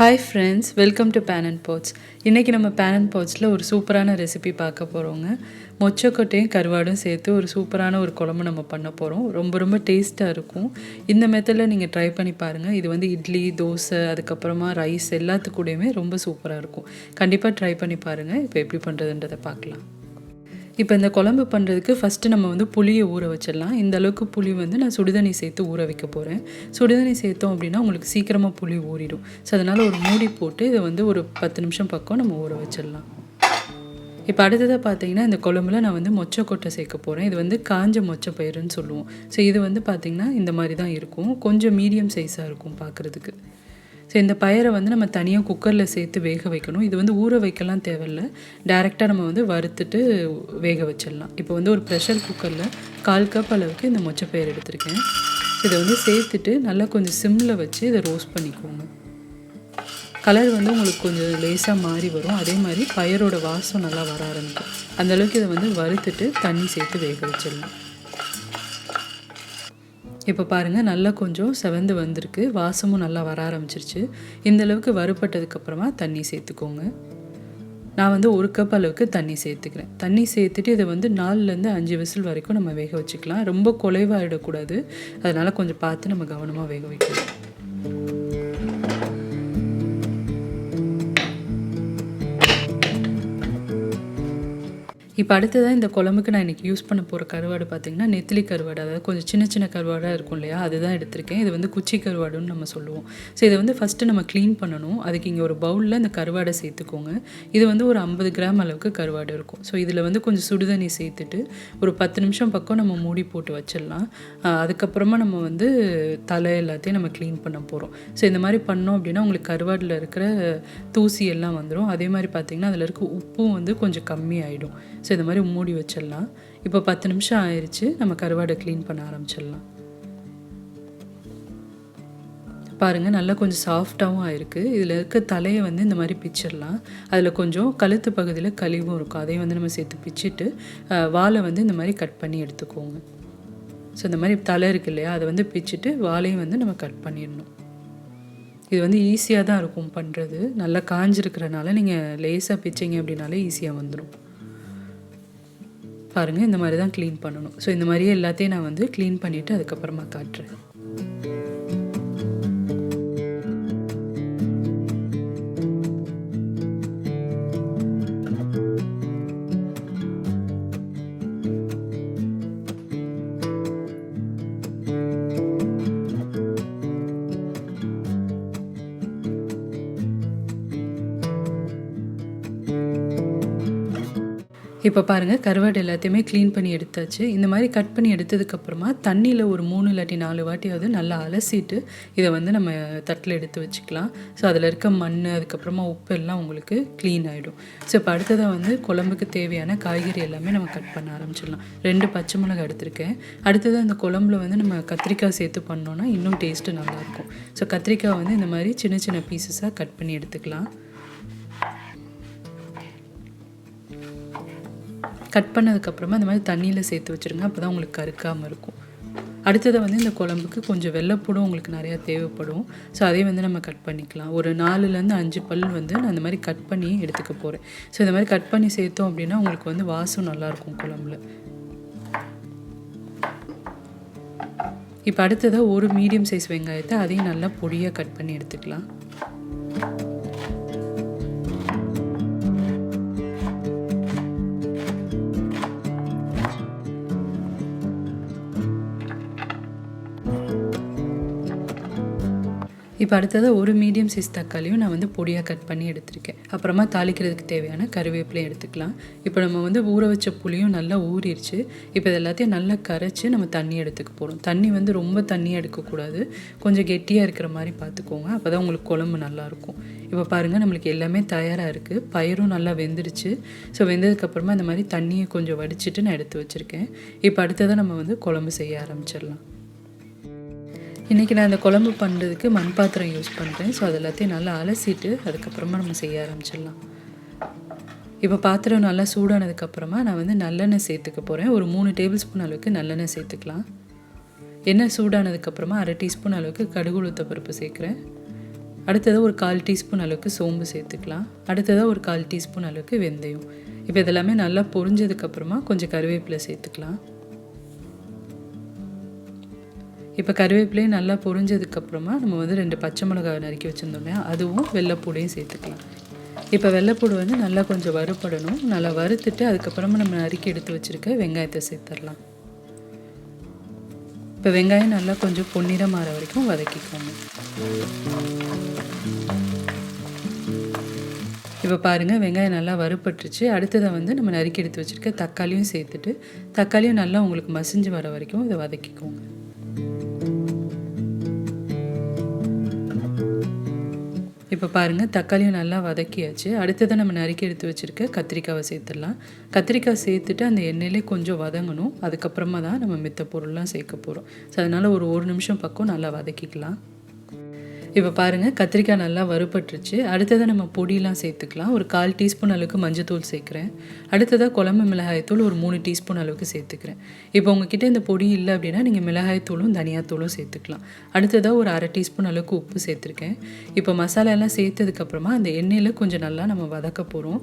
Hi friends, welcome to panandpots. இன்னைக்கு நம்ம panandpotsல ஒரு சூப்பரான ரெசிபி பார்க்க போறோங்க. மொச்சக்கொட்டையும் கருவாடும் சேர்த்து ஒரு சூப்பரான ஒரு குழம்பு நம்ம பண்ண போறோம். ரொம்ப டேஸ்டா இருக்கும். இந்த மெத்தட்ல நீங்க ட்ரை பண்ணி பாருங்க. இது வந்து இட்லி, தோசை, அதுக்கு அப்புறமா ரைஸ் எல்லாத்துக்கூடயுமே ரொம்ப சூப்பரா இருக்கும். கண்டிப்பா ட்ரை பண்ணி பாருங்க. இப்போ எப்படி பண்றதுன்றதை பார்க்கலாம். இப்போ இந்த குழம்பு பண்ணுறதுக்கு ஃபஸ்ட்டு நம்ம வந்து புளியை ஊற வச்சிடலாம். இந்த அளவுக்கு புளி வந்து நான் சுடுதண்ணி சேர்த்து ஊற வைக்க போகிறேன். சுடுதண்ணி சேர்த்தோம் அப்படின்னா உங்களுக்கு சீக்கிரமாக புளி ஊறிடும். ஸோ அதனால் ஒரு மூடி போட்டு இதை வந்து ஒரு 10 நிமிஷம் பக்கம் நம்ம ஊற வச்சிடலாம். இப்போ அடுத்ததாக பார்த்தீங்கன்னா இந்த குழம்புல நான் வந்து மொச்சக்கொட்டை சேர்க்க போகிறேன். இது வந்து காஞ்ச மொச்சை பயிறுன்னு சொல்லுவோம். ஸோ இது வந்து பார்த்திங்கன்னா இந்த மாதிரி தான் இருக்கும். கொஞ்சம் மீடியம் சைஸாக இருக்கும் பார்க்குறதுக்கு. ஸோ இந்த பயிரை வந்து நம்ம தனியாக குக்கரில் சேர்த்து வேக வைக்கணும். இது வந்து ஊற வைக்கலாம் தேவையில்லை. டைரெக்டாக நம்ம வந்து வறுத்துட்டு வேக வச்சிடலாம். இப்போ வந்து ஒரு ப்ரெஷர் குக்கரில் 1/4 கப் அளவுக்கு இந்த மொச்சப்பயிறு எடுத்திருக்கேன். இதை வந்து சேர்த்துட்டு நல்லா கொஞ்சம் சிம்மில் வச்சு இதை ரோஸ்ட் பண்ணிக்கோங்க. கலர் வந்து உங்களுக்கு கொஞ்சம் லேசாக மாறி வரும். அதே மாதிரி பயிரோட வாசம் நல்லா வர ஆரம்பிக்கும். அந்தளவுக்கு இதை வந்து வறுத்துட்டு தண்ணி சேர்த்து வேக வச்சிடலாம். இப்போ பாருங்கள் நல்லா கொஞ்சம் செவந்து வந்திருக்கு. வாசமும் நல்லா வர ஆரம்பிச்சிருச்சு. இந்தளவுக்கு வறுப்பட்டதுக்கப்புறமா தண்ணி சேர்த்துக்கோங்க. நான் வந்து 1 கப் அளவுக்கு தண்ணி சேர்த்துக்கிறேன். தண்ணி சேர்த்துட்டு இதை வந்து 4லேருந்து 5 விசில் வரைக்கும் நம்ம வேக வச்சுக்கலாம். ரொம்ப குலைவாயிடக்கூடாது. அதனால் கொஞ்சம் பார்த்து நம்ம கவனமாக வேக வைக்கணும். இப்போ அடுத்ததாக இந்த குழம்புக்கு நான் இன்றைக்கி யூஸ் பண்ண போகிற கருவாடு பார்த்திங்கன்னா நெத்திலி கருவாடு, அதாவது கொஞ்சம் சின்ன கருவாடாக இருக்கும் இல்லையா, அதுதான் எடுத்திருக்கேன். இது வந்து குச்சி கருவாடுன்னு நம்ம சொல்லுவோம். ஸோ இதை வந்து ஃபஸ்ட்டு நம்ம க்ளீன் பண்ணணும். அதுக்கு இங்கே ஒரு பவுலில் இந்த கருவாடை சேர்த்துக்கோங்க. இது வந்து ஒரு 50 கிராம் அளவுக்கு கருவாடு இருக்கும். ஸோ இதில் வந்து கொஞ்சம் சுடுதண்ணி சேர்த்துட்டு ஒரு 10 நிமிஷம் பக்கம் நம்ம மூடி போட்டு வச்சிடலாம். அதுக்கப்புறமா நம்ம வந்து தலை எல்லாத்தையும் நம்ம க்ளீன் பண்ண போகிறோம். ஸோ இந்த மாதிரி பண்ணோம் அப்படின்னா உங்களுக்கு கருவாடில் இருக்கிற தூசி எல்லாம் வந்துடும். அதே மாதிரி பார்த்திங்கன்னா அதில் இருக்க உப்பும் வந்து கொஞ்சம் கம்மி ஆகிடும். ஸோ இந்த மாதிரி மூடி வச்சிடலாம். இப்போ 10 நிமிஷம் ஆயிடுச்சு. நம்ம கருவாடை க்ளீன் பண்ண ஆரம்பிச்சிடலாம். பாருங்கள் நல்லா கொஞ்சம் சாஃப்டாகவும் ஆயிருக்கு. இதில் இருக்க தலையை வந்து இந்த மாதிரி பிச்சிடலாம். அதில் கொஞ்சம் கழுத்து பகுதியில் கழிவும் இருக்கும். அதையும் வந்து நம்ம சேர்த்து பிச்சுட்டு வாலை வந்து இந்த மாதிரி கட் பண்ணி எடுத்துக்கோங்க. ஸோ இந்த மாதிரி தலை இருக்கு இல்லையா, அதை வந்து பிச்சுட்டு வாலையும் வந்து நம்ம கட் பண்ணிடணும். இது வந்து ஈஸியாக தான் இருக்கும் பண்ணுறது. நல்லா காஞ்சிருக்கிறனால நீங்கள் லேசாக பிச்சிங்க அப்படின்னாலே ஈஸியாக வந்துடும். பாருங்கள் இந்த மாதிரி தான் க்ளீன் பண்ணணும். ஸோ இந்த மாதிரியே எல்லாத்தையும் நான் வந்து க்ளீன் பண்ணிவிட்டு அதுக்கப்புறமா காட்டுறேன். இப்போ பாருங்கள் கருவாடு எல்லாத்தையுமே க்ளீன் பண்ணி எடுத்தாச்சு. இந்த மாதிரி கட் பண்ணி எடுத்ததுக்கப்புறமா தண்ணியில் ஒரு 3 இல்லாட்டி 4 வாட்டியாவது நல்லா அலசிட்டு இதை வந்து நம்ம தட்டில் எடுத்து வச்சுக்கலாம். ஸோ அதில் இருக்க மண், அதுக்கப்புறமா உப்பு எல்லாம் உங்களுக்கு க்ளீன் ஆகிடும். ஸோ இப்போ அடுத்ததாக வந்து குழம்புக்கு தேவையான காய்கறி எல்லாமே நம்ம கட் பண்ண ஆரம்பிச்சிடலாம். 2 பச்சை மிளகாய் எடுத்திருக்கேன். அடுத்ததாக இந்த குழம்புல வந்து நம்ம கத்திரிக்காய் சேர்த்து பண்ணோன்னா இன்னும் டேஸ்ட்டு நல்லாயிருக்கும். ஸோ கத்திரிக்காய் வந்து இந்த மாதிரி சின்ன பீசஸாக கட் பண்ணி எடுத்துக்கலாம். கட் பண்ணதுக்கப்புறமா இந்த மாதிரி தண்ணியில் சேர்த்து வச்சுருங்க. அப்போ தான் உங்களுக்கு கருக்காமல் இருக்கும். அடுத்ததை வந்து இந்த குழம்புக்கு கொஞ்சம் வெள்ளைப்பூடும் உங்களுக்கு நிறையா தேவைப்படும். ஸோ அதையும் வந்து நம்ம கட் பண்ணிக்கலாம். ஒரு 4லேருந்து 5 பல் வந்து நான் இந்த மாதிரி கட் பண்ணி எடுத்துக்க போகிறேன். ஸோ இந்த மாதிரி கட் பண்ணி சேர்த்தோம் அப்படின்னா உங்களுக்கு வந்து வாசம் நல்லாயிருக்கும் குழம்புல. இப்போ அடுத்ததாக ஒரு மீடியம் சைஸ் வெங்காயத்தை அதையும் நல்லா பொடியாக கட் பண்ணி எடுத்துக்கலாம். இப்போ அடுத்ததாக ஒரு மீடியம் சைஸ் தக்காளியும் நான் வந்து பொடியாக கட் பண்ணி எடுத்திருக்கேன். அப்புறமா தாளிக்கிறதுக்கு தேவையான கருவேப்பிலையும் எடுத்துக்கலாம். இப்போ நம்ம வந்து ஊற வச்ச புளியும் நல்லா ஊறிடுச்சு. இப்போ இது எல்லாத்தையும் நல்லா கரைச்சி நம்ம தண்ணி எடுத்துக்க போகிறோம். தண்ணி வந்து ரொம்ப தண்ணியாக எடுக்கக்கூடாது. கொஞ்சம் கெட்டியாக இருக்கிற மாதிரி பார்த்துக்கோங்க. அப்போ தான் உங்களுக்கு குழம்பு நல்லாயிருக்கும். இப்போ பாருங்கள் நம்மளுக்கு எல்லாமே தயாராக இருக்குது. பயிரும் நல்லா வெந்துடுச்சு. ஸோ வெந்ததுக்கப்புறமா இந்த மாதிரி தண்ணியை கொஞ்சம் வடிச்சிட்டு நான் எடுத்து வச்சுருக்கேன். இப்போ அடுத்ததாக நம்ம வந்து குழம்பு செய்ய ஆரம்பிச்சிடலாம். இன்றைக்கி நான் இந்த குழம்பு பண்ணுறதுக்கு மண் பாத்திரம் யூஸ் பண்ணுறேன். ஸோ அது எல்லாத்தையும் நல்லா அலசிட்டு அதுக்கப்புறமா நம்ம செய்ய ஆரம்பிச்சிடலாம். இப்போ பாத்திரம் நல்லா சூடானதுக்கப்புறமா நான் வந்து நல்லெண்ணெய் சேர்த்துக்க போகிறேன். ஒரு 3 டேபிள் ஸ்பூன் அளவுக்கு நல்லெண்ணெய் சேர்த்துக்கலாம். எண்ணெய் சூடானதுக்கப்புறமா 1/2 டீஸ்பூன் அளவுக்கு கடுகு உளுத்த பருப்பு சேர்க்குறேன். அடுத்ததாக ஒரு 1/4 டீஸ்பூன் அளவுக்கு சோம்பு சேர்த்துக்கலாம். அடுத்ததாக ஒரு 1/4 டீஸ்பூன் அளவுக்கு வெந்தயம். இப்போ இதெல்லாமே நல்லா பொரிஞ்சதுக்கப்புறமா கொஞ்சம் கருவேப்பிலை சேர்த்துக்கலாம். இப்போ கருவேப்பிலையும் நல்லா பொரிஞ்சதுக்கப்புறமா நம்ம வந்து 2 பச்சை மிளகாய் நறுக்கி வச்சுருந்தோம் இல்லையா, அதுவும் வெள்ளைப்பூடையும் சேர்த்துக்கலாம். இப்போ வெள்ளைப்பூடு வந்து நல்லா கொஞ்சம் வறுபடணும். நல்லா வறுத்துட்டு அதுக்கப்புறமா நம்ம நறுக்கி எடுத்து வச்சுருக்க வெங்காயத்தை சேர்த்துடலாம். இப்போ வெங்காயம் நல்லா கொஞ்சம் பொன்னிறம் மாற வரைக்கும் வதக்கிக்கோங்க. இப்போ பாருங்கள், வெங்காயம் நல்லா வறுபட்டுருச்சு. அடுத்ததை வந்து நம்ம நறுக்கி எடுத்து வச்சுருக்க தக்காளியும் சேர்த்துட்டு தக்காளியும் நல்லா உங்களுக்கு மசிஞ்சு வர வரைக்கும் இதை வதக்கிக்கோங்க. இப்போ பாருங்கள், தக்காளியும் நல்லா வதக்கியாச்சு. அடுத்ததை நம்ம நறுக்கி எடுத்து வச்சுருக்க கத்திரிக்காவை சேர்த்துடலாம். கத்திரிக்காய் சேர்த்துட்டு அந்த எண்ணெயிலே கொஞ்சம் வதங்கணும். அதுக்கப்புறமா தான் நம்ம மித்த பொருள்லாம் சேர்க்க போகிறோம். ஸோ அதனால் ஒரு நிமிஷம் பக்கம் நல்லா வதக்கிக்கலாம். இப்போ பாருங்கள், கத்திரிக்காய் நல்லா வறுபட்டுருச்சு. அடுத்ததாக நம்ம பொடியெலாம் சேர்த்துக்கலாம். ஒரு 1/4 டீஸ்பூன் அளவுக்கு மஞ்சத்தூள் சேர்க்குறேன். அடுத்ததாக குழம்பு மிளகாய்த்தூள் ஒரு 3 டீஸ்பூன் அளவுக்கு சேர்த்துக்கிறேன். இப்போ உங்ககிட்ட இந்த பொடி இல்லை அப்படின்னா நீங்கள் மிளகாய்த்தூளும் தனியாத்தூளும் சேர்த்துக்கலாம். அடுத்ததாக ஒரு 1/2 டீஸ்பூன் அளவுக்கு உப்பு சேர்த்துருக்கேன். இப்போ மசாலா எல்லாம் சேர்த்ததுக்கப்புறமா அந்த எண்ணெயில் கொஞ்சம் நல்லா நம்ம வதக்க போகிறோம்.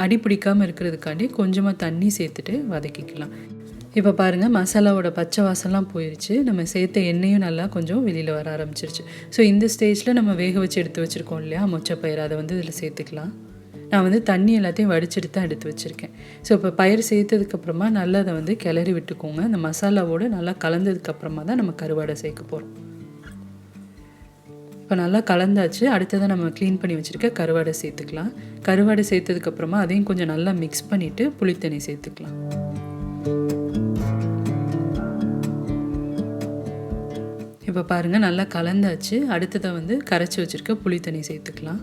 அடி பிடிக்காமல் இருக்கிறதுக்காண்டி கொஞ்சமாக தண்ணி சேர்த்துட்டு வதக்கிக்கலாம். இப்போ பாருங்கள், மசாலாவோட பச்சை வாசம்லாம் போயிடுச்சு. நம்ம சேர்த்த எண்ணெயும் நல்லா கொஞ்சம் வெளியில் வர ஆரம்பிச்சிருச்சு. ஸோ இந்த ஸ்டேஜில் நம்ம வேக வச்சு எடுத்து வச்சுருக்கோம் இல்லையா மொச்சப்பயிறு, அதை வந்து இதில் சேர்த்துக்கலாம். நான் வந்து தண்ணி எல்லாத்தையும் வடிச்சிட்டு தான் எடுத்து வச்சுருக்கேன். ஸோ இப்போ பயிர் சேர்த்ததுக்கப்புறமா நல்லா அதை வந்து கிளறி விட்டுக்கோங்க. அந்த மசாலாவோடு நல்லா கலந்ததுக்கப்புறமா தான் நம்ம கருவாடை சேர்க்க போகிறோம். இப்போ நல்லா கலந்தாச்சு. அடுத்ததாக நம்ம க்ளீன் பண்ணி வச்சுருக்க கருவாடை சேர்த்துக்கலாம். கருவாடை சேர்த்ததுக்கப்புறமா அதையும் கொஞ்சம் நல்லா மிக்ஸ் பண்ணிவிட்டு புளித்தண்ணி சேர்த்துக்கலாம். இப்போ பாருங்கள், நல்லா கலந்தாச்சு. அடுத்ததை வந்து கரைச்சி வச்சுருக்க புளி தண்ணி சேர்த்துக்கலாம்.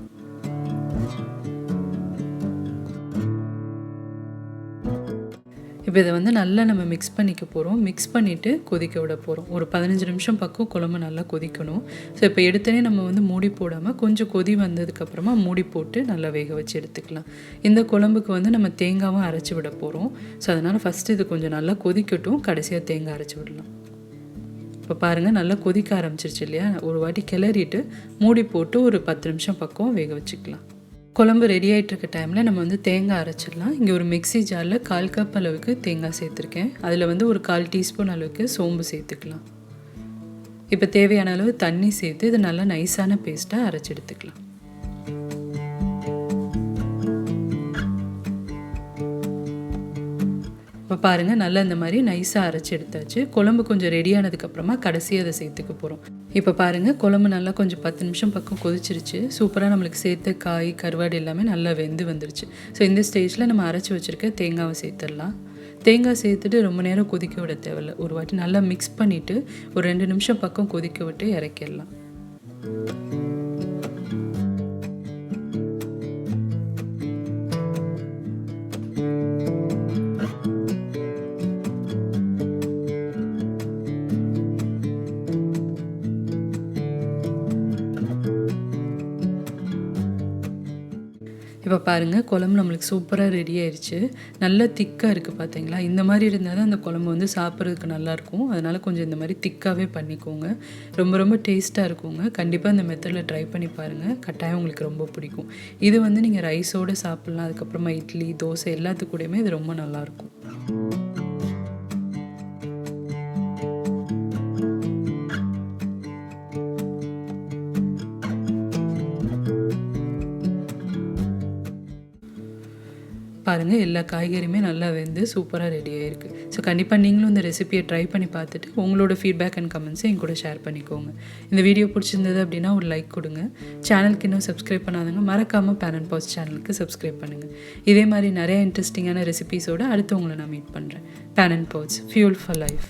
இப்போ இதை வந்து நல்லா நம்ம மிக்ஸ் பண்ணிக்க போகிறோம். மிக்ஸ் பண்ணிவிட்டு கொதிக்க விட போகிறோம். ஒரு 15 நிமிஷம் பக்கம் குழம்பு நல்லா கொதிக்கணும். ஸோ இப்போ எடுத்தோடனே நம்ம வந்து மூடி போடாமல் கொஞ்சம் கொதி வந்ததுக்கப்புறமா மூடி போட்டு நல்லா வேக வச்சு எடுத்துக்கலாம். இந்த குழம்புக்கு வந்து நம்ம தேங்காவும் அரைச்சி விட போகிறோம். ஸோ அதனால் ஃபஸ்ட்டு இது கொஞ்சம் நல்லா கொதிக்கட்டும், கடைசியாக தேங்காய் அரைச்சி விடலாம். இப்போ பாருங்கள், நல்லா கொதிக்க ஆரம்பிச்சிருச்சு இல்லையா. ஒரு வாட்டி கிளறிட்டு மூடி போட்டு ஒரு 10 நிமிஷம் பக்கம் வேக வச்சுக்கலாம். குழம்பு ரெடி ஆகிட்டு இருக்க டைமில் நம்ம வந்து தேங்காய் அரைச்சிடலாம். இங்கே ஒரு மிக்ஸி ஜாரில் 1/4 கப் அளவுக்கு தேங்காய் சேர்த்துருக்கேன். அதில் வந்து ஒரு 1/4 டீஸ்பூன் அளவுக்கு சோம்பு சேர்த்துக்கலாம். இப்போ தேவையான அளவு தண்ணி சேர்த்து இது நல்லா நைஸான பேஸ்ட்டாக அரைச்சி எடுத்துக்கலாம். இப்போ பாருங்கள், நல்லா இந்த மாதிரி நைஸாக அரைச்சி எடுத்தாச்சு. குழம்பு கொஞ்சம் ரெடியானதுக்கப்புறமா கடைசியாக அதை சேர்த்துக்க போகிறோம். இப்போ பாருங்கள், குழம்பு நல்லா கொஞ்சம் 10 நிமிஷம் பக்கம் கொதிச்சிருச்சு. சூப்பராக நம்மளுக்கு சேர்த்த காய் கருவாடு எல்லாமே நல்லா வெந்து வந்துருச்சு. ஸோ இந்த ஸ்டேஜில் நம்ம அரைச்சி வச்சுருக்க தேங்காவை சேர்த்துடலாம். தேங்காய் சேர்த்துட்டு ரொம்ப நேரம் கொதிக்க விட தேவையில்ல. ஒரு வாட்டி நல்லா மிக்ஸ் பண்ணிவிட்டு ஒரு 2 நிமிஷம் பக்கம் கொதிக்க விட்டு இறக்கிடலாம். இப்போ பாருங்கள், குழம்பு நம்மளுக்கு சூப்பராக ரெடி ஆயிடுச்சு. நல்லா திக்காக இருக்குது பார்த்தீங்களா. இந்த மாதிரி இருந்தால் தான் அந்த குழம்பு வந்து சாப்பிட்றதுக்கு நல்லாயிருக்கும். அதனால் கொஞ்சம் இந்த மாதிரி திக்காகவே பண்ணிக்கோங்க. ரொம்ப ரொம்ப டேஸ்ட்டாக இருக்குங்க. கண்டிப்பாக இந்த மெத்தடில் ட்ரை பண்ணி பாருங்கள். கட்டாயம் உங்களுக்கு ரொம்ப பிடிக்கும். இது வந்து நீங்கள் ரைஸோடு சாப்பிட்லாம். அதுக்கப்புறமா இட்லி தோசை எல்லாத்துக்கூடையுமே இது ரொம்ப நல்லாயிருக்கும். பாருங்கள், எல்லா காய்கறியுமே நல்லா வெந்து சூப்பராக ரெடி ஆகிருக்கு. ஸோ கண்டிப்பாக நீங்களும் இந்த ரெசிபியை ட்ரை பண்ணி பார்த்துட்டு உங்களோட ஃபீட்பேக் அண்ட் கமெண்ட்ஸை என் கூட ஷேர் பண்ணிக்கோங்க. இந்த வீடியோ பிடிச்சிருந்தது அப்படின்னா ஒரு லைக் கொடுங்க. சேனலுக்கு இன்னும் சப்ஸ்கிரைப் பண்ணாதவங்க மறக்காமல் panandpots சேனலுக்கு சப்ஸ்கிரைப் பண்ணுங்கள். இதே மாதிரி நிறைய இன்ட்ரெஸ்டிங்கான ரெசிபிஸோடு அடுத்து உங்களை நான் மீட் பண்ணுறேன். panandpots, fuel for life.